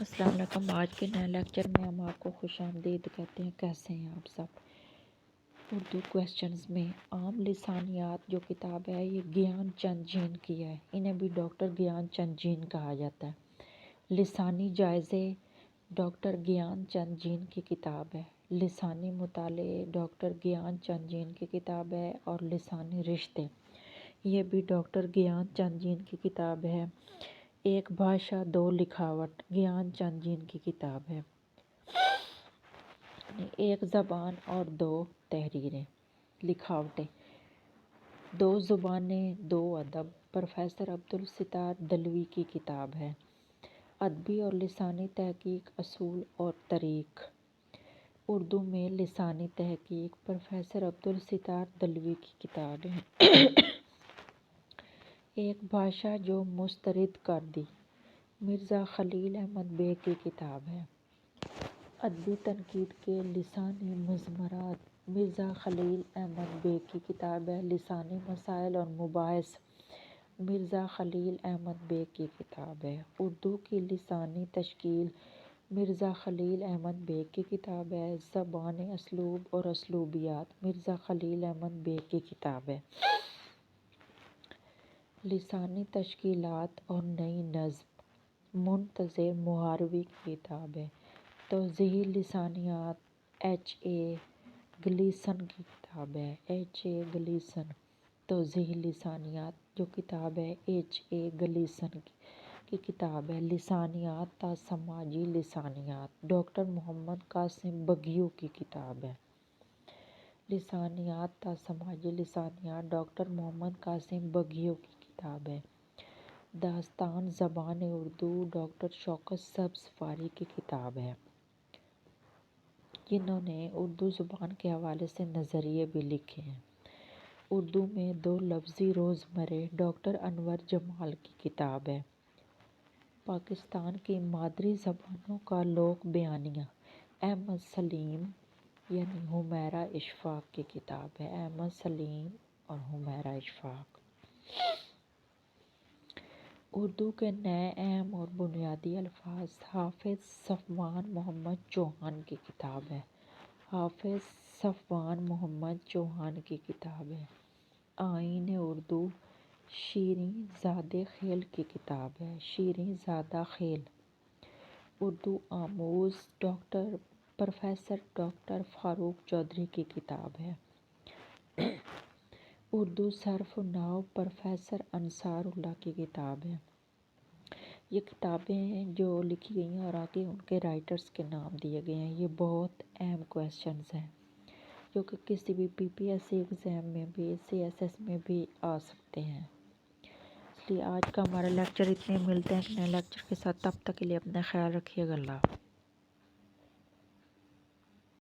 السلام علیکم۔ آج کے نئے لیکچر میں ہم آپ کو خوش آمدید کہتے ہیں۔ کیسے ہیں آپ سب؟ اردو کویسچنز میں عام لسانیات جو کتاب ہے یہ گیان چند جین کی ہے۔ انہیں بھی ڈاکٹر گیان چند جین کہا جاتا ہے۔ لسانی جائزے ڈاکٹر گیان چند جین کی کتاب ہے۔ لسانی مطالعے ڈاکٹر گیان چند جین کی کتاب ہے۔ اور لسانی رشتے یہ بھی ڈاکٹر گیان چند جین کی کتاب ہے۔ ایک بھاشا دو لکھاوٹ گیان چند جین کی کتاب ہے۔ ایک زبان اور دو تحریریں لکھاوٹیں۔ دو زبانیں دو ادب پروفیسر عبدالستار دلوی کی کتاب ہے۔ ادبی اور لسانی تحقیق اصول اور طریق اردو میں لسانی تحقیق پروفیسر عبدالستار دلوی کی کتاب ہے۔ ایک بھاشا جو مسترد کر دی مرزا خلیل احمد بیگ کی کتاب ہے۔ ادبی تنقید کے لسانی مضمرات مرزا خلیل احمد بیگ کی کتاب ہے۔ لسانی مسائل اور مباحث مرزا خلیل احمد بیگ کی کتاب ہے۔ اردو کی لسانی تشکیل مرزا خلیل احمد بیگ کی کتاب ہے۔ زبان اسلوب اور اسلوبیات مرزا خلیل احمد بیگ کی کتاب ہے۔ لسانی تشکیلات اور نئی نظم منتظر مہاروی کی کتاب ہے۔ توضیحی لسانیات ایچ اے گلیسن کی کتاب ہے۔ ایچ اے گلیسن توضیحی لسانیات جو کتاب ہے ایچ اے گلیسن کی کتاب ہے۔ لسانیات تا سماجی لسانیات ڈاکٹر محمد قاسم بگیو کی کتاب ہے۔ لسانیات تا سماجی لسانیات ڈاکٹر محمد قاسم بگیو کی کتاب ہے۔ داستان زبان اردو ڈاکٹر شوکت سبز فاری کی کتاب ہے، جنہوں نے اردو زبان کے حوالے سے نظریے بھی لکھے ہیں۔ اردو میں دو لفظی روزمرے ڈاکٹر انور جمال کی کتاب ہے۔ پاکستان کی مادری زبانوں کا لوک بیانیہ احمد سلیم یعنی حمیرہ اشفاق کی کتاب ہے۔ احمد سلیم اور حمیرہ اشفاق اردو کے نئے اہم اور بنیادی الفاظ حافظ صفوان محمد چوہان کی کتاب ہے۔ حافظ صفوان محمد چوہان کی کتاب ہے۔ آئین اردو شیریں زادِ خیل کی کتاب ہے۔ شیریں زادہ خیل اردو آموز پروفیسر ڈاکٹر فاروق چودھری کی کتاب ہے۔ اردو صرف و نحو پروفیسر انصار اللہ کی کتاب ہے۔ یہ کتابیں ہیں جو لکھی گئی ہیں اور آگے ان کے رائٹرز کے نام دیے گئے ہیں۔ یہ بہت اہم کویسچنز ہیں جو کہ کسی بھی پی پی ایس سی ایگزام میں بھی سی ایس ایس میں بھی آ سکتے ہیں۔ اس لیے آج کا ہمارا لیکچر اتنے ملتے ہیں نئے لیکچر کے ساتھ، تب تک کے لیے اپنا خیال رکھیے گا۔ اللہ